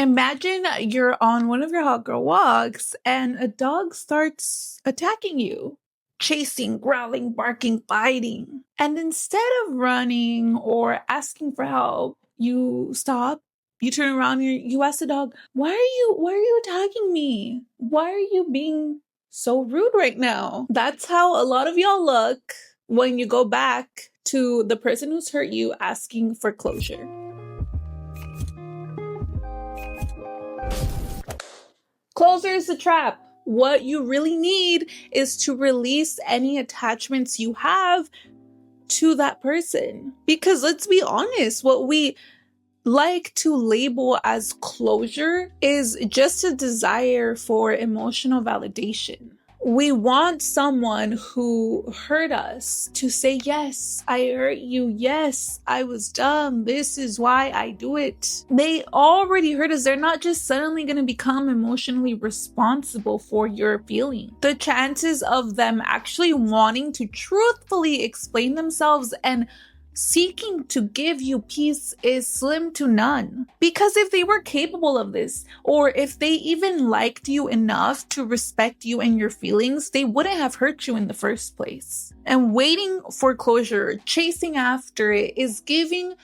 Imagine you're on one of your hot girl walks and a dog starts attacking you, chasing, growling, barking, biting. And instead of running or asking for help, you stop, you turn around, you ask the dog, why are you attacking me? Why are you being so rude right now? That's how a lot of y'all look when you go back to the person who's hurt you asking for closure. Closure is a trap. What you really need is to release any attachments you have to that person. Because let's be honest, what we like to label as closure is just a desire for emotional validation. We want someone who hurt us to say, yes, I hurt you. Yes, I was dumb. This is why I do it. They already hurt us. They're not just suddenly going to become emotionally responsible for your feeling. The chances of them actually wanting to truthfully explain themselves and seeking to give you peace is slim to none. Because if they were capable of this, or if they even liked you enough to respect you and your feelings, they wouldn't have hurt you in the first place. And waiting for closure, chasing after it, is giving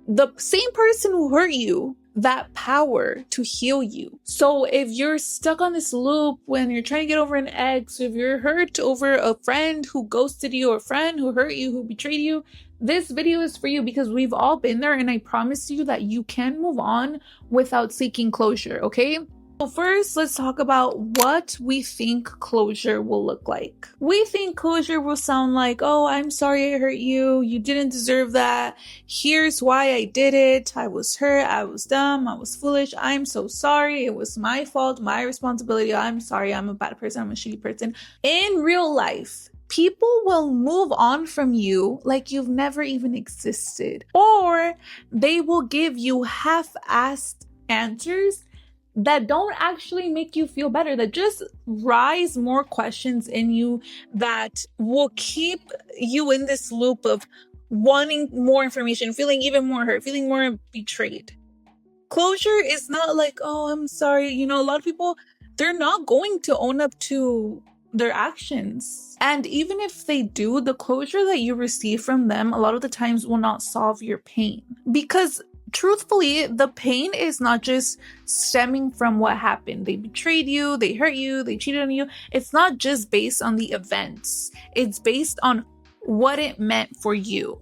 the same person who hurt you that power to heal you. So if you're stuck on this loop when you're trying to get over an ex, if you're hurt over a friend who ghosted you, or a friend who hurt you, who betrayed you, this video is for you, because we've all been there, and I promise you that you can move on without seeking closure, okay? So first, let's talk about what we think closure will look like. We think closure will sound like, oh, I'm sorry I hurt you. You didn't deserve that. Here's why I did it. I was hurt. I was dumb. I was foolish. I'm so sorry. It was my fault, my responsibility. I'm sorry. I'm a bad person. I'm a shitty person. In real life, people will move on from you like you've never even existed, or they will give you half-assed answers that don't actually make you feel better, that just rise more questions in you, that will keep you in this loop of wanting more information, feeling even more hurt, feeling more betrayed. Closure is not like, oh, I'm sorry. You know, a lot of people, they're not going to own up to their actions. And even if they do, the closure that you receive from them a lot of the times will not solve your pain. Because truthfully, the pain is not just stemming from what happened. They betrayed you, they hurt you, they cheated on you. It's not just based on the events. It's based on what it meant for you,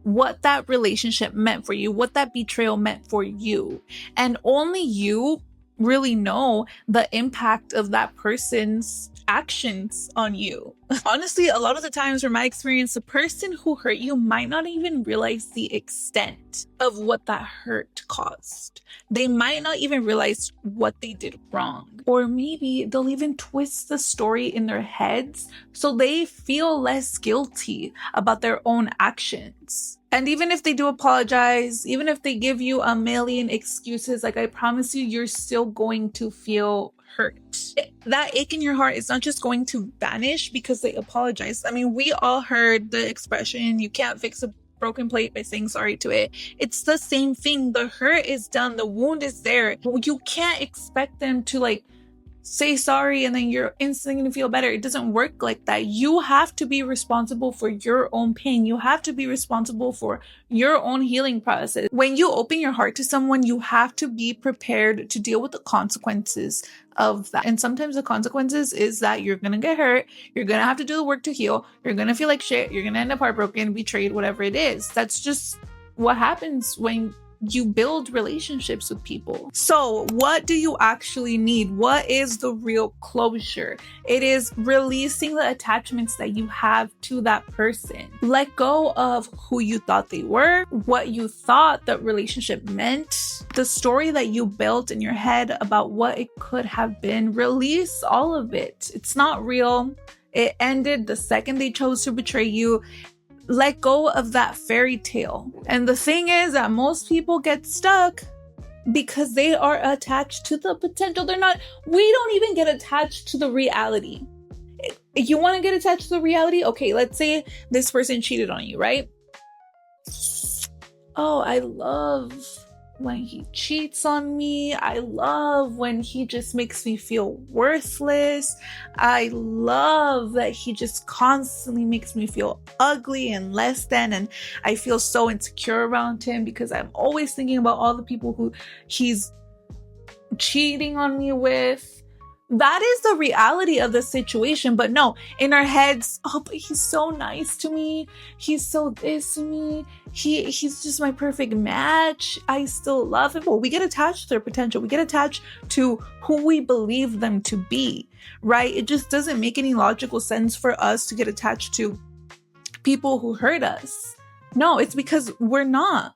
what that relationship meant for you, what that betrayal meant for you. And only you really know the impact of that person's actions on you. Honestly, a lot of the times from my experience, the person who hurt you might not even realize the extent of what that hurt caused. They might not even realize what they did wrong. Or maybe they'll even twist the story in their heads so they feel less guilty about their own actions. And even if they do apologize, even if they give you a million excuses, like, I promise you, you're still going to feel hurt. That ache in your heart is not just going to vanish because they apologize. I mean, we all heard the expression, you can't fix a broken plate by saying sorry to it. It's the same thing. The hurt is done. The wound is there. You can't expect them to say sorry and then you're instantly going to feel better. It doesn't work like that. You have to be responsible for your own pain. You have to be responsible for your own healing process. When you open your heart to someone, you have to be prepared to deal with the consequences of that. And sometimes the consequences is that you're going to get hurt. You're going to have to do the work to heal. You're going to feel like shit. You're going to end up heartbroken, betrayed, whatever it is. That's just what happens when you build relationships with people. So what do you actually need? What is the real closure? It is releasing the attachments that you have to that person. Let go of who you thought they were, what you thought that relationship meant, the story that you built in your head about what it could have been. Release all of it. It's not real. It ended the second they chose to betray you. Let go of that fairy tale. And the thing is that most people get stuck because they are attached to the potential. We don't even get attached to the reality. You want to get attached to the reality? Okay, let's say this person cheated on you, right? Oh, I love when he cheats on me. I love when he just makes me feel worthless. I love that he just constantly makes me feel ugly and less than, and I feel so insecure around him because I'm always thinking about all the people who he's cheating on me with. That is the reality of the situation. But no, in our heads, oh, but he's so nice to me. He's so this to me. He's just my perfect match. I still love him. Well, we get attached to their potential. We get attached to who we believe them to be, right? It just doesn't make any logical sense for us to get attached to people who hurt us. No, it's because we're not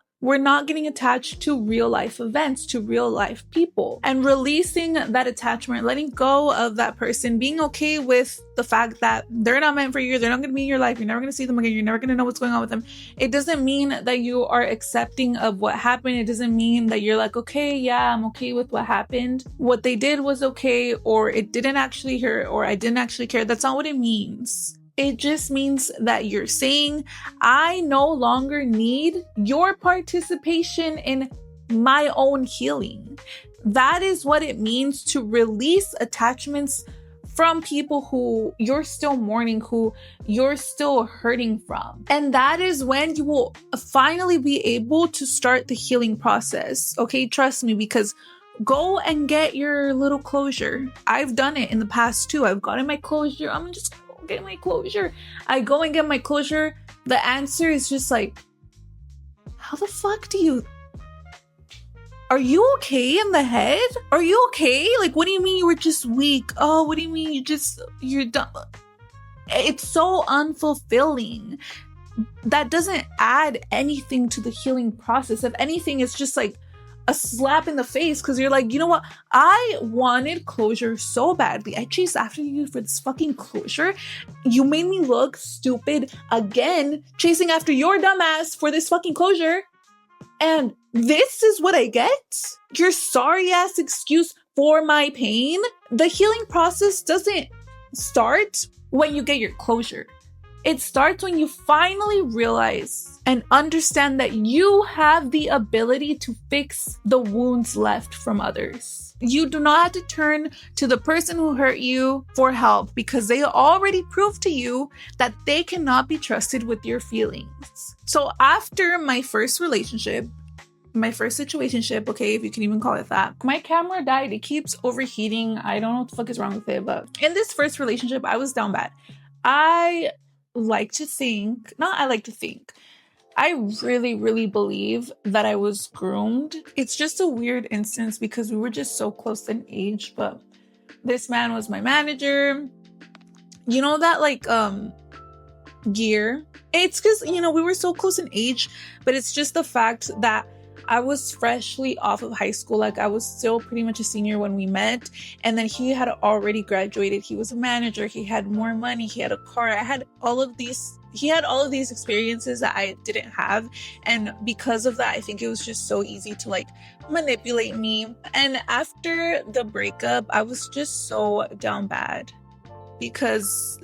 getting attached to real life events, to real life people, and releasing that attachment, letting go of that person, being okay with the fact that they're not meant for you. They're not going to be in your life. You're never going to see them again. You're never going to know what's going on with them. It doesn't mean that you are accepting of what happened. It doesn't mean that you're like, okay, yeah, I'm okay with what happened. What they did was okay, or it didn't actually hurt, or I didn't actually care. That's not what it means. It just means that you're saying, I no longer need your participation in my own healing. That is what it means to release attachments from people who you're still mourning, who you're still hurting from. And that is when you will finally be able to start the healing process. Okay, trust me, because go and get your little closure. I've done it in the past too. I've gotten my closure. I'm just get my closure. I go and get my closure. The answer is just like, how the fuck are you okay in the head? Are you okay? Like, what do you mean you were just weak? Oh, what do you mean you're done? It's so unfulfilling. That doesn't add anything to the healing process. If anything, it's just like a slap in the face, because you're like, you know what? I wanted closure so badly. I chased after you for this fucking closure. You made me look stupid again, chasing after your dumb ass for this fucking closure. And this is what I get? Your sorry ass excuse for my pain? The healing process doesn't start when you get your closure. It starts when you finally realize and understand that you have the ability to fix the wounds left from others. You do not have to turn to the person who hurt you for help, because they already proved to you that they cannot be trusted with your feelings. So after my first relationship, my first situationship, okay, if you can even call it that, my camera died. It keeps overheating. I don't know what the fuck is wrong with it, but in this first relationship, I was down bad. I really, really believe that I was groomed. It's just a weird instance because we were just so close in age, but this man was my manager. You know that year? It's because, we were so close in age, but it's just the fact that I was freshly off of high school. Like, I was still pretty much a senior when we met. And then he had already graduated. He was a manager. He had more money. He had a car. He had all of these experiences that I didn't have. And because of that, I think it was just so easy to manipulate me. And after the breakup, I was just so down bad. Because,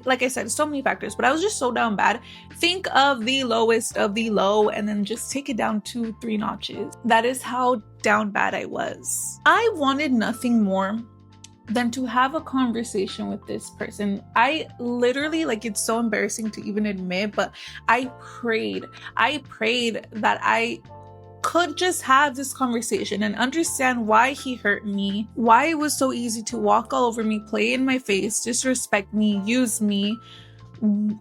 like I said, so many factors, but I was just so down bad. Think of the lowest of the low and then just take it down 2-3 notches. That is how down bad I was. I wanted nothing more than to have a conversation with this person. I literally, it's so embarrassing to even admit, but I prayed that I could just have this conversation and understand why he hurt me, why it was so easy to walk all over me, play in my face, disrespect me, use me.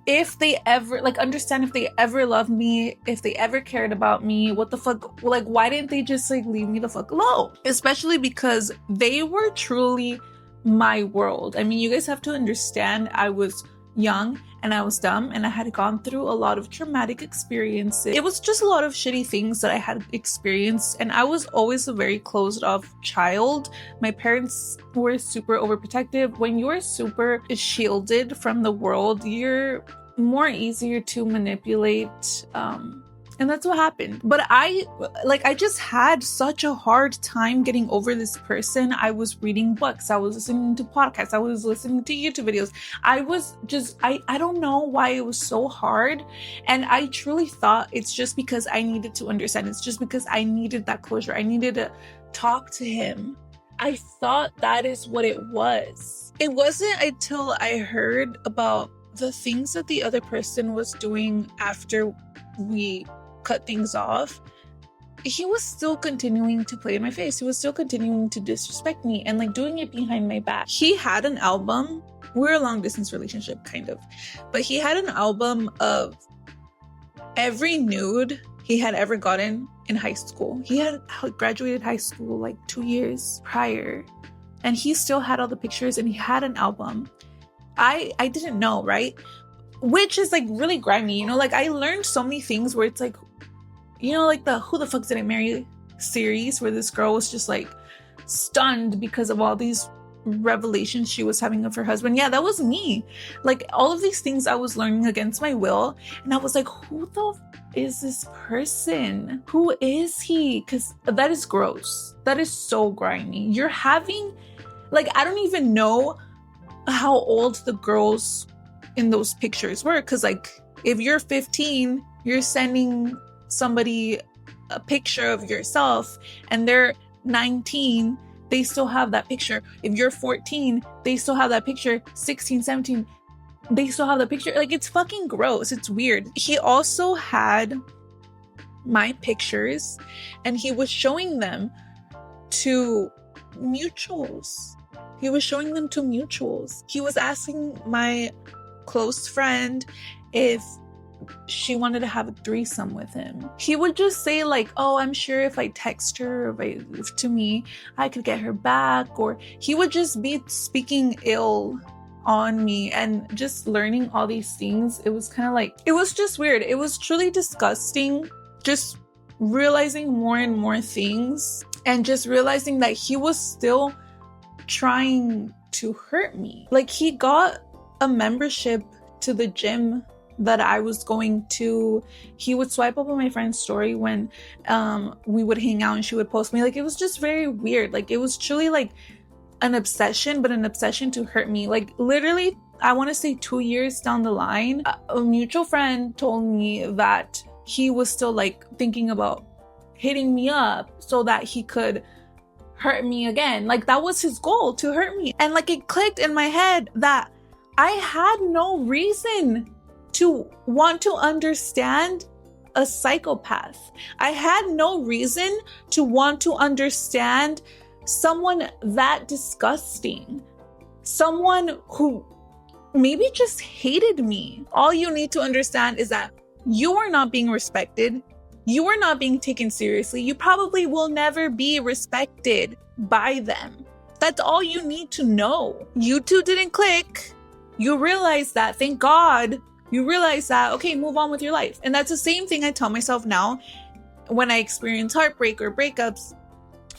If they ever, understand if they ever loved me, if they ever cared about me, what the fuck, why didn't they just leave me the fuck alone? Especially because they were truly my world. I mean, you guys have to understand, I was young and I was dumb and I had gone through a lot of traumatic experiences. It was just a lot of shitty things that I had experienced, and I was always a very closed off child. My parents were super overprotective. When you're super shielded from the world, you're more easier to manipulate And that's what happened. But I just had such a hard time getting over this person. I was reading books, I was listening to podcasts, I was listening to YouTube videos. I don't know why it was so hard. And I truly thought it's just because I needed to understand. It's just because I needed that closure. I needed to talk to him. I thought that is what it was. It wasn't until I heard about the things that the other person was doing after we cut things off. He was still continuing to play in my face. He was still continuing to disrespect me and like doing it behind my back. He had an album. We're a long distance relationship, kind of, but he had an album of every nude he had ever gotten in high school. He had graduated high school like 2 years prior, and he still had all the pictures, and he had an album. I didn't know, right? Which is like really grimy, you know? Like I learned so many things where it's like, you know, like the Who the Fuck Did I Marry series, where this girl was just like stunned because of all these revelations she was having of her husband. Yeah, that was me. Like all of these things I was learning against my will, and I was like, who the is this person? Who is he? Because that is gross. That is so grimy. You're having, like, I don't even know how old the girls in those pictures were, because like if you're 15, you're sending somebody a picture of yourself and they're 19, they still have that picture. If you're 14, they still have that picture. 16, 17, they still have the picture. Like it's fucking gross. It's weird. He also had my pictures and he was showing them to mutuals. He was asking my close friend if she wanted to have a threesome with him. He would just say like, oh, I'm sure if I text her, if to me, I could get her back. Or he would just be speaking ill on me and just learning all these things. It was kind of like, it was just weird. It was truly disgusting. Just realizing more and more things and just realizing that he was still trying to hurt me. Like he got a membership to the gym that I was going to. He would swipe up on my friend's story when we would hang out and she would post me. Like it was just very weird. Like it was truly like an obsession, but an obsession to hurt me. Like literally, I want to say 2 years down the line, a mutual friend told me that he was still like thinking about hitting me up so that he could hurt me again. Like that was his goal, to hurt me. And like it clicked in my head that I had no reason to want to understand a psychopath. I had no reason to want to understand someone that disgusting. Someone who maybe just hated me. All you need to understand is that you are not being respected. You are not being taken seriously. You probably will never be respected by them. That's all you need to know. You two didn't click. You realize that, thank God. You realize that, okay, move on with your life. And that's the same thing I tell myself now when I experience heartbreak or breakups,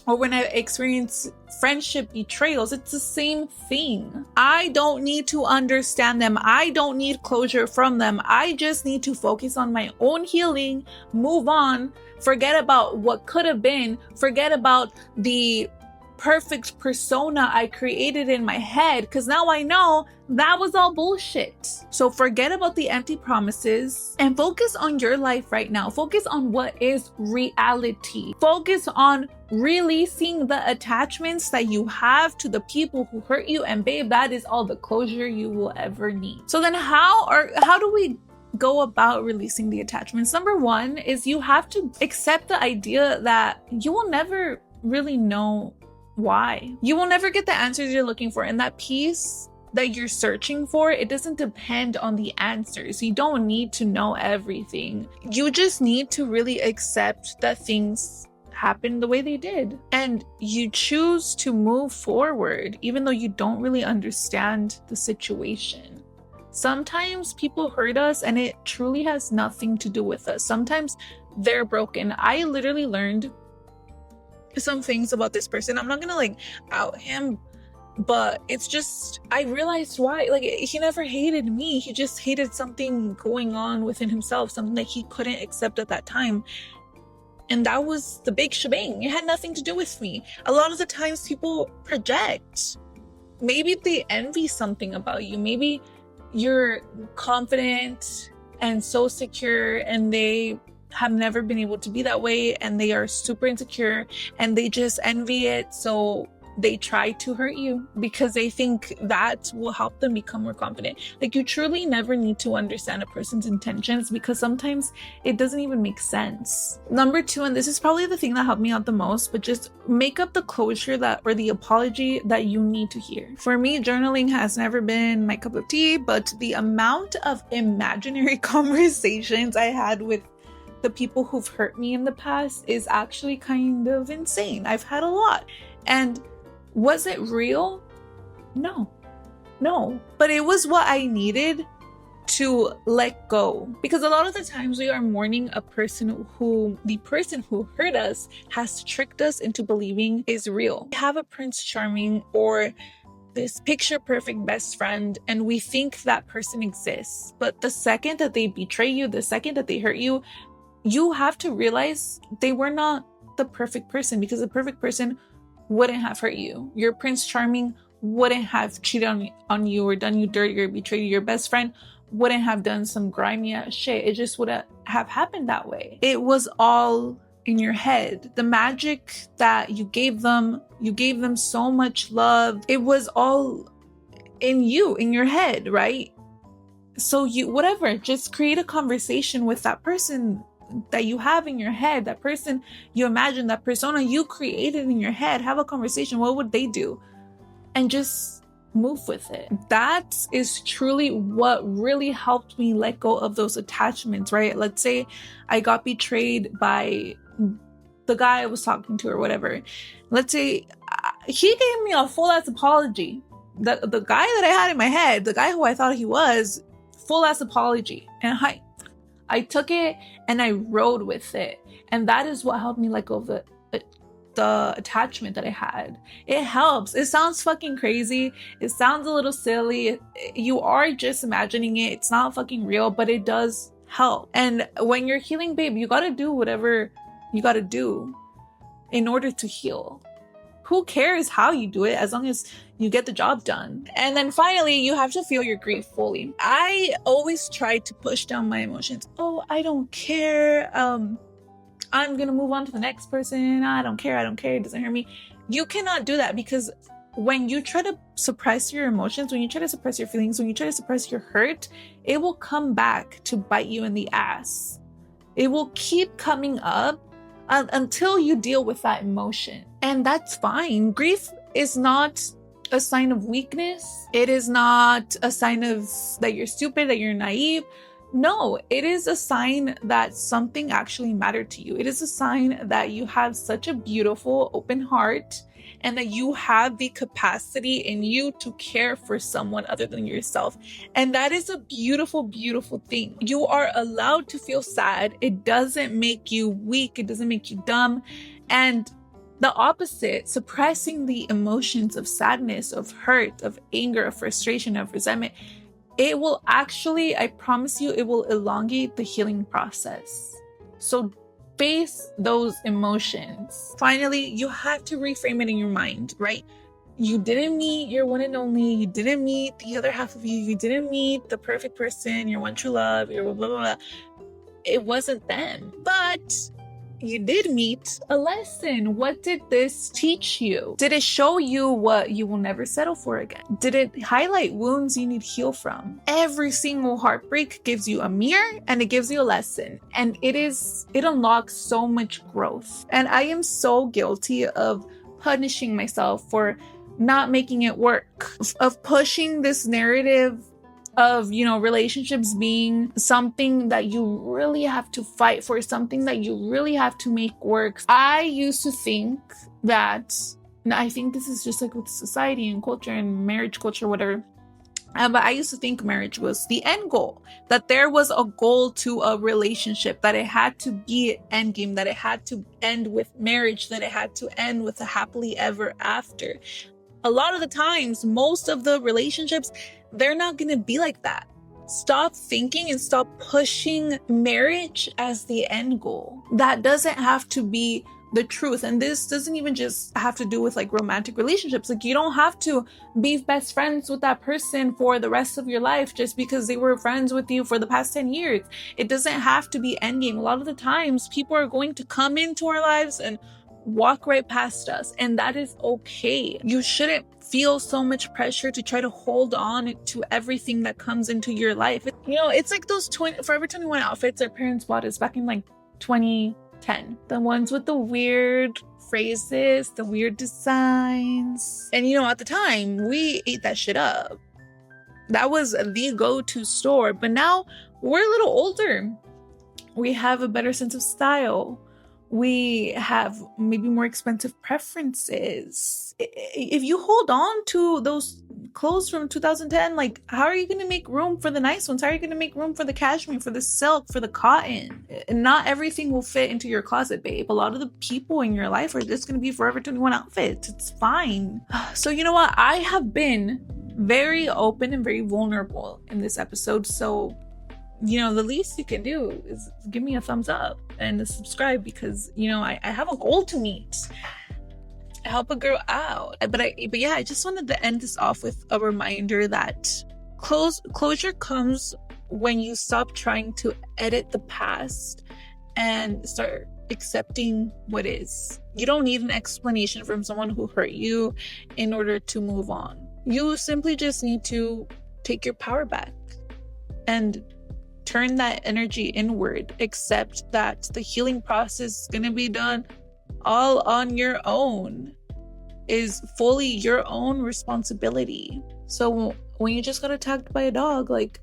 or when I experience friendship betrayals. It's the same thing. I don't need to understand them. I don't need closure from them. I just need to focus on my own healing, move on, forget about what could have been, forget about the perfect persona I created in my head, because now I know that was all bullshit. So forget about the empty promises and focus on your life right now. Focus on what is reality. Focus on releasing the attachments that you have to the people who hurt you, and babe, that is all the closure you will ever need. So then how do we go about releasing the attachments? Number one is you have to accept the idea that you will never really know why. You will never get the answers you're looking for, and that peace that you're searching for, it doesn't depend on the answers. You don't need to know everything. You just need to really accept that things happen the way they did, and you choose to move forward even though you don't really understand the situation. Sometimes people hurt us and it truly has nothing to do with us. Sometimes they're broken. I literally learned some things about this person. I'm not gonna like out him, But it's just, I realized why. Like, he never hated me. He just hated something going on within himself, something that he couldn't accept at that time. And that was the big shebang. It had nothing to do with me. A lot of the times people project. Maybe they envy something about you. Maybe you're confident and so secure, and they have never been able to be that way, and they are super insecure and they just envy it. So they try to hurt you because they think that will help them become more confident. Like, you truly never need to understand a person's intentions, because sometimes it doesn't even make sense. Number 2, and this is probably the thing that helped me out the most, but just make up the closure that, or the apology that you need to hear. For me, journaling has never been my cup of tea, but the amount of imaginary conversations I had with the people who've hurt me in the past is actually kind of insane. I've had a lot. And was it real? No. But it was what I needed to let go. Because a lot of the times we are mourning a person who the person who hurt us has tricked us into believing is real. We have a Prince Charming or this picture perfect best friend, and we think that person exists. But the second that they betray you, the second that they hurt you, you have to realize they were not the perfect person, because the perfect person wouldn't have hurt you. Your Prince Charming wouldn't have cheated on you or done you dirty or betrayed you. Your best friend wouldn't have done some grimy ass shit. It just wouldn't have happened that way. It was all in your head. The magic that you gave them so much love. It was all in you, in your head, right? So just create a conversation with that person that you have in your head, that person you imagine, that persona you created in your head. Have a conversation. What would they do? And just move with it. That is truly what really helped me let go of those attachments, right? Let's say I got betrayed by the guy I was talking to or whatever. Let's say he gave me a full ass apology. The guy that I had in my head, the guy who I thought he was, full ass apology. And I took it and I rode with it. And that is what helped me let go of the attachment that I had. It helps. It sounds fucking crazy. It sounds a little silly. You are just imagining it. It's not fucking real, but it does help. And when you're healing, babe, you gotta do whatever you gotta do in order to heal. Who cares how you do it, as long as you get the job done? And then finally, you have to feel your grief fully. I always try to push down my emotions. Oh, I don't care. I'm gonna move on to the next person. I don't care. It doesn't hurt me. You cannot do that, because when you try to suppress your emotions, when you try to suppress your feelings, when you try to suppress your hurt, it will come back to bite you in the ass. It will keep coming up until you deal with that emotion. And that's fine. Grief is not a sign of weakness. It is not a sign of that you're stupid, that you're naive. No, it is a sign that something actually mattered to you. It is a sign that you have such a beautiful, open heart, and that you have the capacity in you to care for someone other than yourself. And that is a beautiful, beautiful thing. You are allowed to feel sad. It doesn't make you weak. It doesn't make you dumb. And the opposite, suppressing the emotions of sadness, of hurt, of anger, of frustration, of resentment, it will actually, I promise you, it will elongate the healing process. So face those emotions. Finally, you have to reframe it in your mind, right? You didn't meet your one and only. You didn't meet the other half of you. You didn't meet the perfect person, your one true love, your blah, blah, blah. It wasn't them. But you did meet a lesson. What did this teach you? Did it show you what you will never settle for again? Did it highlight wounds you need to heal from? Every single heartbreak gives you a mirror and it gives you a lesson. And it unlocks so much growth. And I am so guilty of punishing myself for not making it work, of pushing this narrative of, relationships being something that you really have to fight for, something that you really have to make work. I used to think that, and I think this is just like with society and culture and marriage culture, whatever. But I used to think marriage was the end goal, that there was a goal to a relationship, that it had to be an end game, that it had to end with marriage, that it had to end with a happily ever after. A lot of the times, most of the relationships, they're not going to be like that. Stop thinking and stop pushing marriage as the end goal. That doesn't have to be the truth. And this doesn't even just have to do with like romantic relationships. Like, you don't have to be best friends with that person for the rest of your life just because they were friends with you for the past 10 years. It doesn't have to be endgame. A lot of the times people are going to come into our lives and walk right past us, and that is okay. You shouldn't feel so much pressure to try to hold on to everything that comes into your life. You know, it's like those Forever 21 outfits our parents bought us back in like 2010. The ones with the weird phrases, the weird designs. And you know, at the time, we ate that shit up. That was the go-to store. But now we're a little older. We have a better sense of style. We have maybe more expensive preferences. If you hold on to those clothes from 2010, like, how are you going to make room for the nice ones? How are you going to make room for the cashmere, for the silk, for the cotton? Not everything will fit into your closet, babe. A lot of the people in your life are just going to be Forever 21 outfits. It's fine. So you know what? I have been very open and very vulnerable in this episode. So, you know, the least you can do is give me a thumbs up and subscribe, because, you know, I have a goal to meet. Help a girl out. But yeah, I just wanted to end this off with a reminder that closure comes when you stop trying to edit the past and start accepting what is. You don't need an explanation from someone who hurt you in order to move on. You simply just need to take your power back and turn that energy inward. Accept that the healing process is going to be done all on your own, is fully your own responsibility. So when you just got attacked by a dog, like,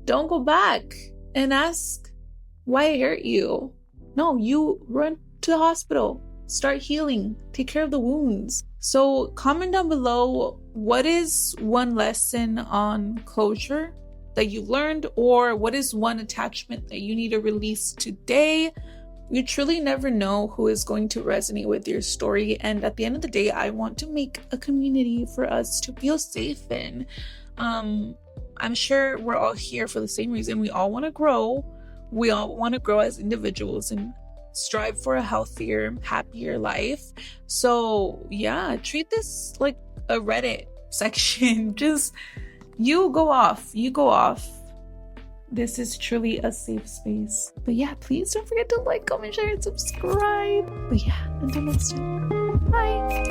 don't go back and ask why it hurt you. No, you run to the hospital, start healing, take care of the wounds. So comment down below, what is one lesson on closure that you learned, or what is one attachment that you need to release today? You truly never know who is going to resonate with your story. And at the end of the day, I want to make a community for us to feel safe in. I'm sure we're all here for the same reason. We all want to grow. We all want to grow as individuals and strive for a healthier, happier life. So yeah, treat this like a Reddit section. Just you go off. This is truly a safe space. But yeah, please don't forget to like, comment, share, and subscribe. But yeah, until next time, bye.